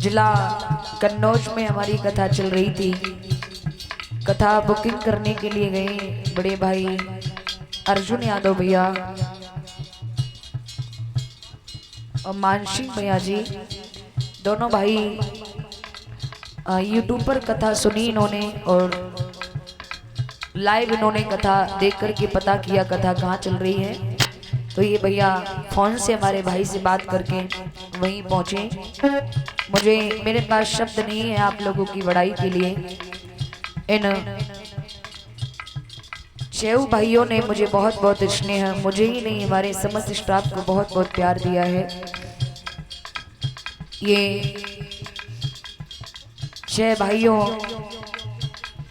जिला कन्नौज में हमारी कथा चल रही थी। कथा बुकिंग करने के लिए गए बड़े भाई अर्जुन यादव भैया और मानसिंह भैया जी, दोनों भाई यूट्यूब पर कथा सुनी इन्होंने और लाइव इन्होंने कथा देख करके पता किया कथा कहाँ चल रही है। तो ये भैया फोन से हमारे भाई से बात करके वहीं पहुंचे। मेरे पास शब्द नहीं है आप लोगों की बड़ाई के लिए। इन शेव भाइयों ने मुझे बहुत बहुत स्नेह, मुझे ही नहीं हमारे समस्त स्टाफ को बहुत बहुत प्यार दिया है। ये छह भाइयों,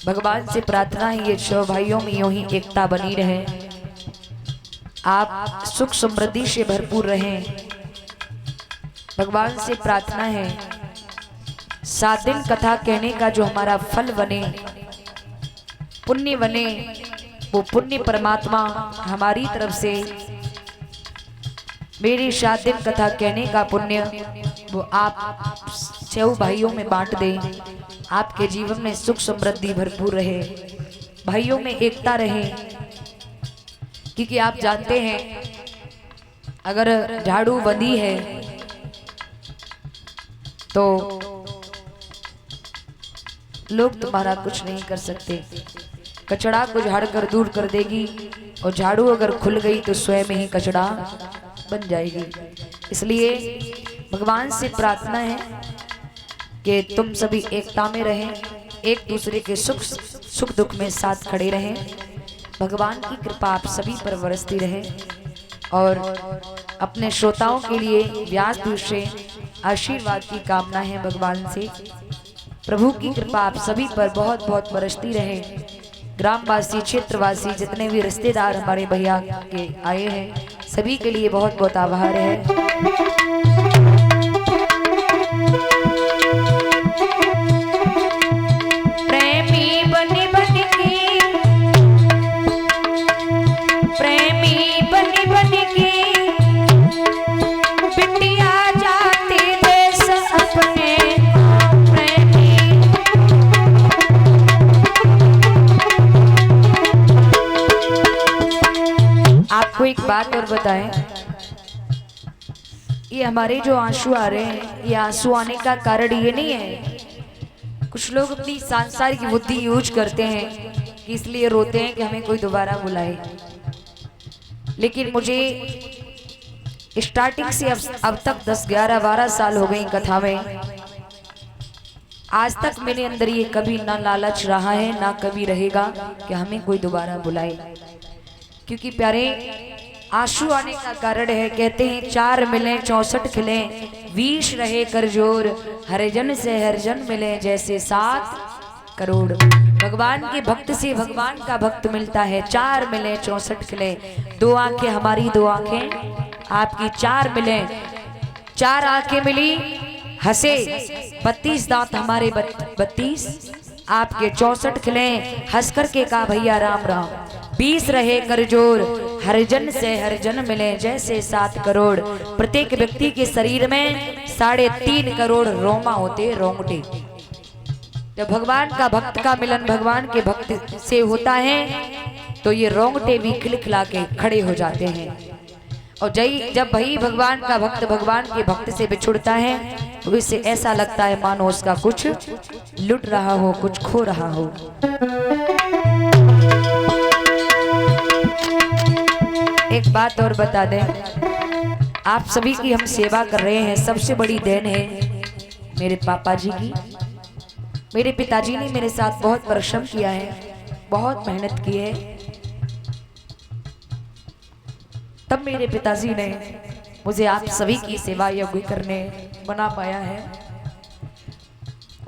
भगवान से प्रार्थना है ये छह भाइयों में यूं ही एकता बनी रहे, आप सुख समृद्धि से भरपूर रहें। भगवान से प्रार्थना है 7 दिन कथा कहने का जो हमारा फल बने, पुण्य बने, वो पुण्य परमात्मा हमारी तरफ से मेरी 7 दिन कथा कहने का पुण्य वो आप छह भाइयों में बांट दे। आपके जीवन में सुख समृद्धि भरपूर रहे, भाइयों में एकता रहे। क्योंकि आप जानते हैं अगर झाड़ू बंदी है तो लोग तुम्हारा कुछ नहीं कर सकते। कचड़ा को झाड़ कर दूर कर देगी और झाड़ू अगर खुल गई तो स्वयं ही कचड़ा बन जाएगी। इसलिए भगवान से प्रार्थना है कि तुम सभी एकता में रहें, एक दूसरे के सुख दुख में साथ खड़े रहें। भगवान की कृपा आप सभी पर बरसती रहे और अपने श्रोताओं के लिए व्यास से आशीर्वाद की कामना है। भगवान से प्रभु की कृपा आप सभी पर बहुत बहुत बरसती रहे। ग्रामवासी, क्षेत्रवासी, जितने भी रिश्तेदार हमारे भैया के आए हैं सभी के लिए बहुत बहुत आभार है। आपको एक बात और बताएं, ये हमारे जो आंसू आ रहे हैं, ये आंसू आने का कारण ये नहीं है। कुछ लोग अपनी सांसारिक बुद्धि यूज करते हैं कि इसलिए रोते हैं कि हमें कोई दोबारा बुलाए। लेकिन मुझे स्टार्टिंग से अब तक 10, 11, 12 साल हो गई कथा में, आज तक मेरे अंदर ये कभी ना लालच रहा है ना कभी रहेगा कि हमें कोई दोबारा बुलाए। क्योंकि प्यारे आंसू आने का कारण है, कहते हैं 4 मिले 64 खिले, 20 रहे कर जोर, हरिजन से हरिजन मिले जैसे 7 करोड़। भगवान के भक्त से भगवान का भक्त मिलता है। 4 मिले 64 खिले, 2 आंखें हमारी 2 आंखें आपकी 4 मिले, 4 आंखें मिली हंसे, 32 दांत हमारे 32, आपके 64 खिले, हंस करके कहा भैया राम राम। 20 रहे कर जोर, हरिजन से हरिजन मिले जैसे 7 करोड़। प्रत्येक व्यक्ति के शरीर में 3.5 करोड़ रोमा होते, रोंगटे। जब भगवान का भक्त का मिलन भगवान के भक्त से होता है तो ये रोंगटे भी खिलखिला के खड़े हो जाते हैं। और जब भाई भगवान का भक्त भगवान के भक्त से बिछुड़ता है तो इससे ऐसा लगता है मानो उसका कुछ लुट रहा हो, कुछ खो रहा हो। एक बात और बता दें, आप सभी की हम सेवा कर रहे हैं, सबसे बड़ी देन है मेरे पापा जी की। मेरे पिताजी ने मेरे साथ बहुत परिश्रम किया है, बहुत मेहनत की है, तब मेरे पिताजी ने मुझे आप सभी की सेवा योग्य करने बना पाया है।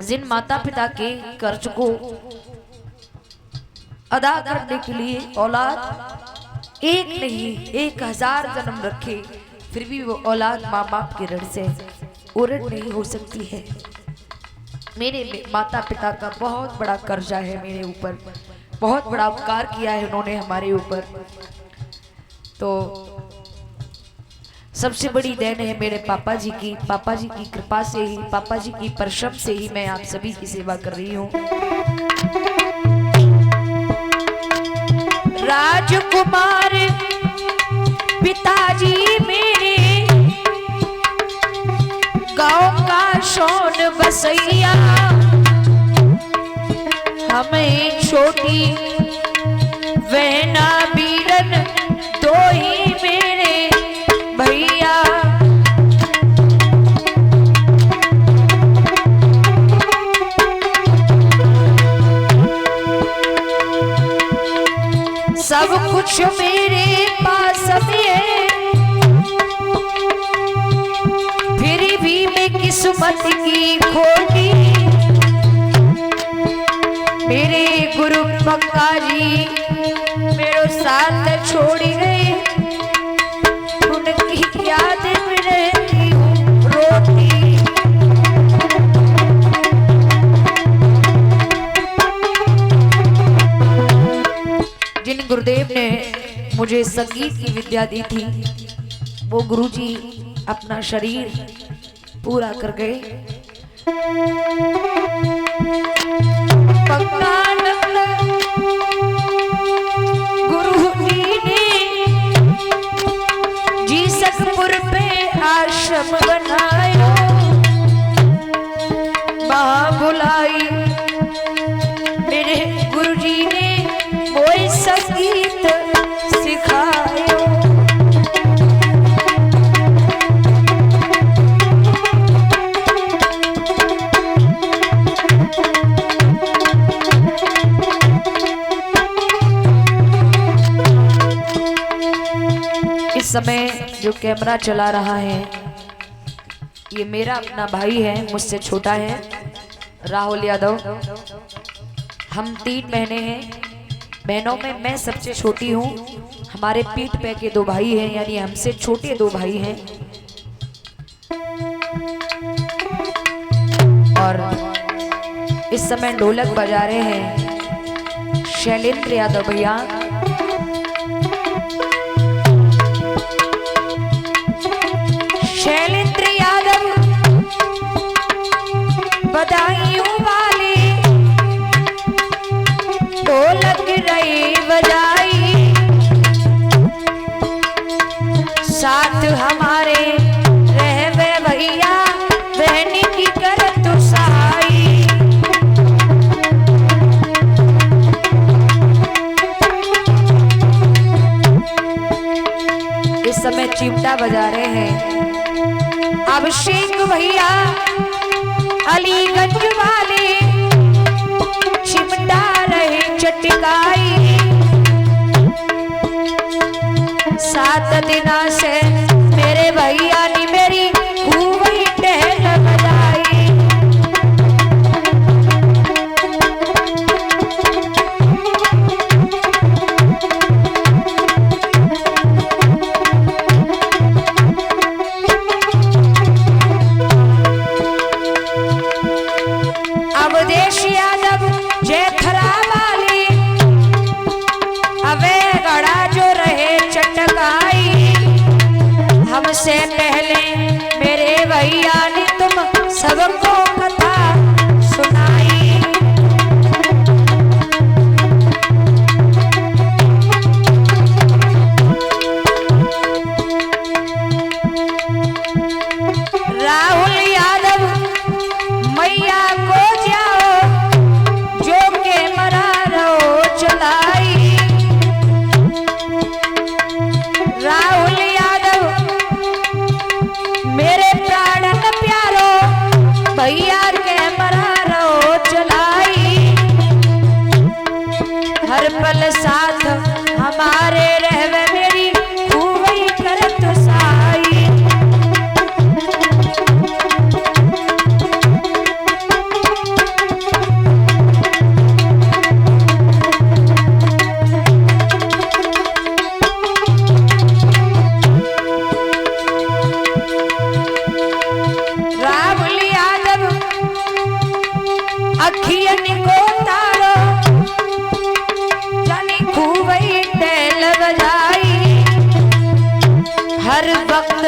जिन माता पिता के कर्ज को अदा करने के लिए औलाद एक नहीं 1000 जन्म रखे, फिर भी वो औलाद माँ बाप के ऋण से उऋण नहीं हो सकती है। मेरे माता पिता का बहुत बड़ा कर्जा है मेरे ऊपर, बहुत बड़ा उपकार किया है उन्होंने हमारे ऊपर। तो सबसे बड़ी देन है मेरे पापा जी की कृपा से ही, पापा जी की परिश्रम से ही मैं आप सभी की सेवा कर रही हूँ। राजकुमार पिताजी मेरे, गांव का शोन बसैया, हमें छोटी वहना बीरन दो ही मेरे भैया। सब कुछ मेरे पास है, फिर भी मैं किस्मत की खोटी। मेरे गुरु पक्का जी मेरे साथ छोड़ गए, उनकी याद में रहती हूँ रोती। जिन गुरुदेव ने मुझे संगीत की विद्या दी थी, वो गुरुजी अपना शरीर पूरा कर गए। गुरुजी ने जीसकपुर पे आश्रम बनाया, वहां बुलाई मेरे गुरुजी ने मोए संगीत सिखायो। इस समय जो कैमरा चला रहा है ये मेरा अपना भाई है, मुझसे छोटा है, राहुल यादव। हम 3 बहनें हैं, बहनों में मैं सबसे छोटी हूँ। हमारे पीठ पे के 2 भाई हैं, यानी हमसे छोटे 2 भाई हैं। और इस समय ढोलक बजा रहे हैं शैलेंद्र यादव भैया। शैलेंद्र यादव बधाइयों वाले ढोलक रही बजाई, साथ हमारे रहवे भैया बहनी की कर तू सहाई। इस समय चिमटा बजा रहे हैं अभिषेक भैया अलीगंज वाले, चिमटा रहे चटकाई। 7 दिना से मेरे भैया ने मेरी खूब ही टहल बजाई। अवधेश यादव जयखरा वाले, अवे गड़ा जो रहे चटकाई। हमसे पहले मेरे भैया ने तुम सबको कथा सुनाई। राहुल यादव मैया को जाओ जो के मरा रहो चलाई। राहुल यादव मेरे प्राणन प्यारो भैया के मरा रहो चलाई। हर पल साथ हमारे रहवे मेरी खूब ही करत साई। राहुल यादव अखियन को तारो जानी खूब ही टहल बजाई। हर वक्त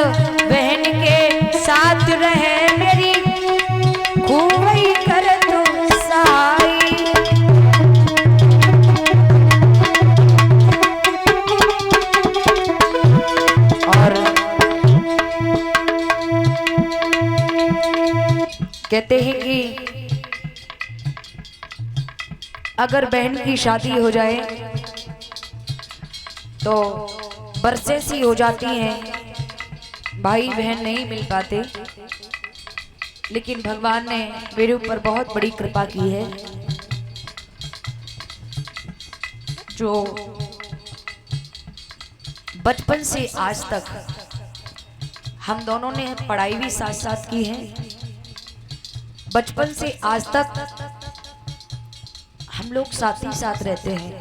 बहन के साथ रहे मेरी खूब ही कर तू सहाई। और कहते हैं कि अगर बहन की शादी हो जाए तो बरसें सी हो जाती हैं, भाई बहन नहीं मिल पाते, लेकिन भगवान ने मेरे ऊपर बहुत बड़ी कृपा की है। जो बचपन से आज तक हम दोनों ने पढ़ाई भी साथ साथ की है, बचपन से आज तक हम लोग साथ ही साथ रहते हैं।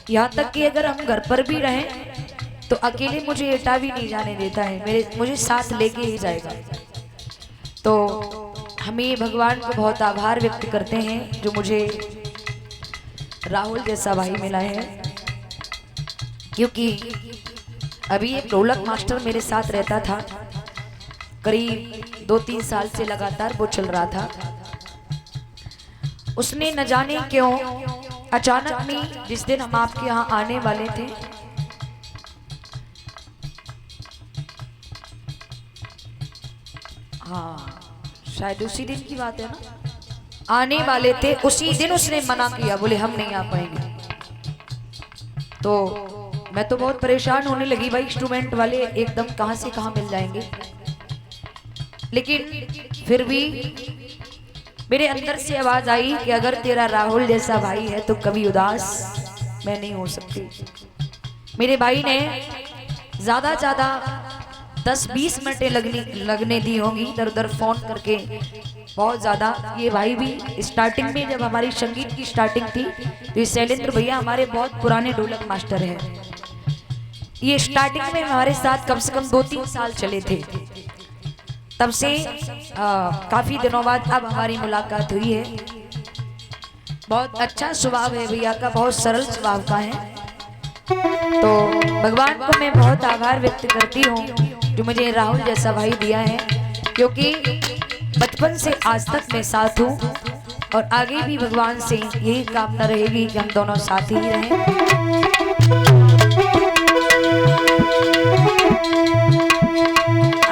यहाँ तक कि अगर हम घर पर भी रहें तो अकेले मुझे एटा भी नहीं जाने देता है, मुझे साथ लेके ही जाएगा। तो हम ये भगवान को बहुत आभार व्यक्त करते हैं जो मुझे राहुल जैसा भाई मिला है। क्योंकि अभी एक ढोलक मास्टर मेरे साथ रहता था, करीब 2-3 साल से लगातार वो चल रहा था। उसने न जाने क्यों अचानक में जिस दिन हम आपके यहाँ आने वाले थे, हाँ शायद उसी दिन की बात है ना, आने वाले थे उसी दिन उसने मना किया, बोले हम नहीं आ पाएंगे। तो मैं तो बहुत परेशान होने लगी, भाई इंस्ट्रूमेंट वाले एकदम कहां से कहां मिल जाएंगे। लेकिन फिर भी मेरे अंदर से आवाज आई कि अगर तेरा राहुल जैसा भाई है तो कभी उदास मैं नहीं हो सकती। मेरे भाई ने ज्यादा 10-20 मिनटें लगने दी होंगी इधर उधर फोन करके, बहुत ज्यादा। ये भाई भी स्टार्टिंग में जब हमारी संगीत की स्टार्टिंग थी तो ये शैलेंद्र भैया हमारे बहुत पुराने ढोलक मास्टर हैं। ये स्टार्टिंग में हमारे साथ कम से कम 2-3 साल चले थे। तब से काफी दिनों बाद अब हमारी मुलाकात हुई है। बहुत अच्छा स्वभाव है भैया का, बहुत सरल स्वभाव का है। तो भगवान को मैं बहुत आभार व्यक्त करती हूँ जो मुझे राहुल जैसा भाई दिया है, क्योंकि बचपन से आज तक मैं साथ हूँ और आगे भी भगवान से यही कामना रहेगी कि हम दोनों साथ ही रहें।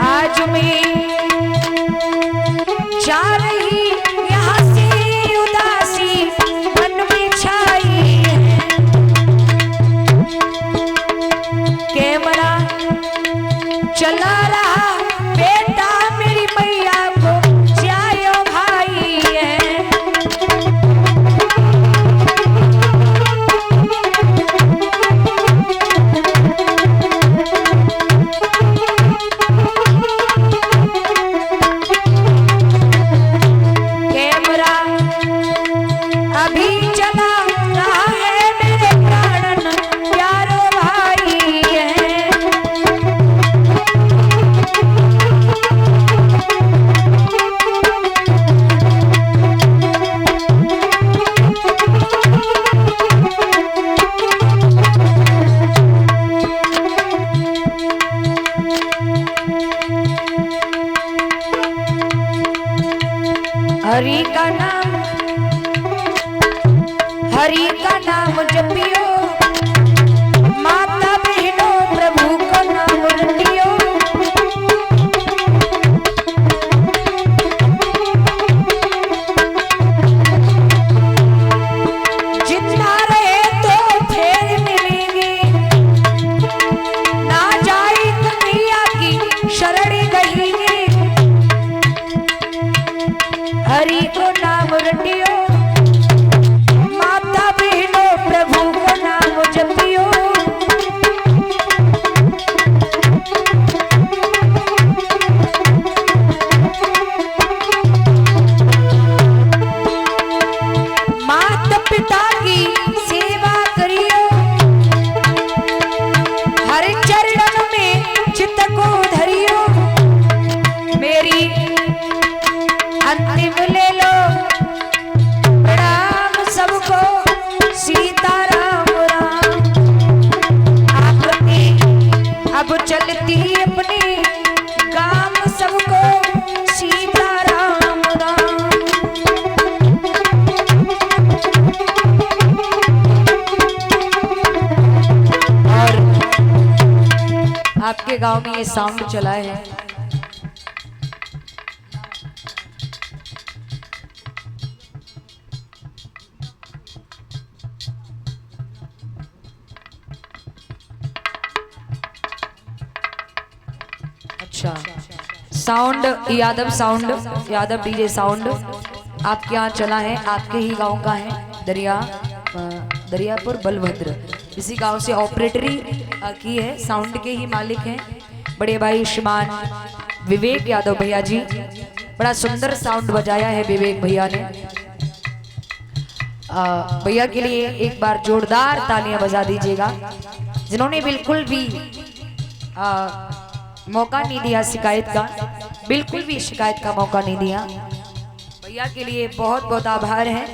आज मैं जा रही यहाँ से उदासी मन में छाई है, कैमरा चला रहा बेटा मेरी मैया को जायो भाई है। कैमरा अभी चला रहा है मेरे प्राणन प्यारो भाई है। हरि का नाम जपियो, माता बहनों प्रभु को नाम रटियो। जितना रहे तो फिर मिलेंगे, ना जाए कन्हैया की शरण गहेंगे। हरि को नाम रटियो, माता बहनों प्रभु को नाम जपियो। माता पिता की सेवा करियो, हर चरण में चित्त को धरियो। के गांव में ये साउंड चला है। अच्छा, साउंड यादव डीजे साउंड आपके यहाँ चला है, आपके ही गांव का है, दरियापुर बलभद्र। इसी गांव से ऑपरेटरी की है, साउंड के ही मालिक हैं बड़े भाई श्रीमान विवेक यादव भैया जी। बड़ा सुंदर साउंड बजाया है विवेक भैया ने। भैया के लिए एक बार जोरदार तालियां बजा दीजिएगा, जिन्होंने बिल्कुल भी मौका नहीं दिया शिकायत का, बिल्कुल भी शिकायत का मौका नहीं दिया। भैया के लिए बहुत बहुत आभार है।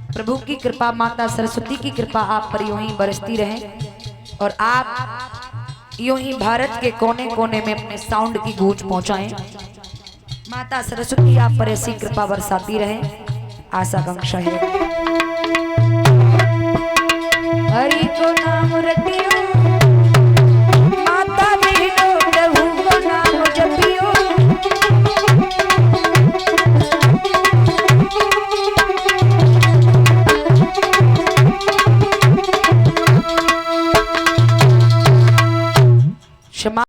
प्रभु की कृपा, माता सरस्वती की कृपा आप पर यूं ही बरसती रहे और आप यूं ही भारत के कोने कोने में अपने साउंड की गूंज पहुंचाएं। माता सरस्वती आप पर ऐसी कृपा बरसाती रहे, आशा आकांक्षा है। हरि को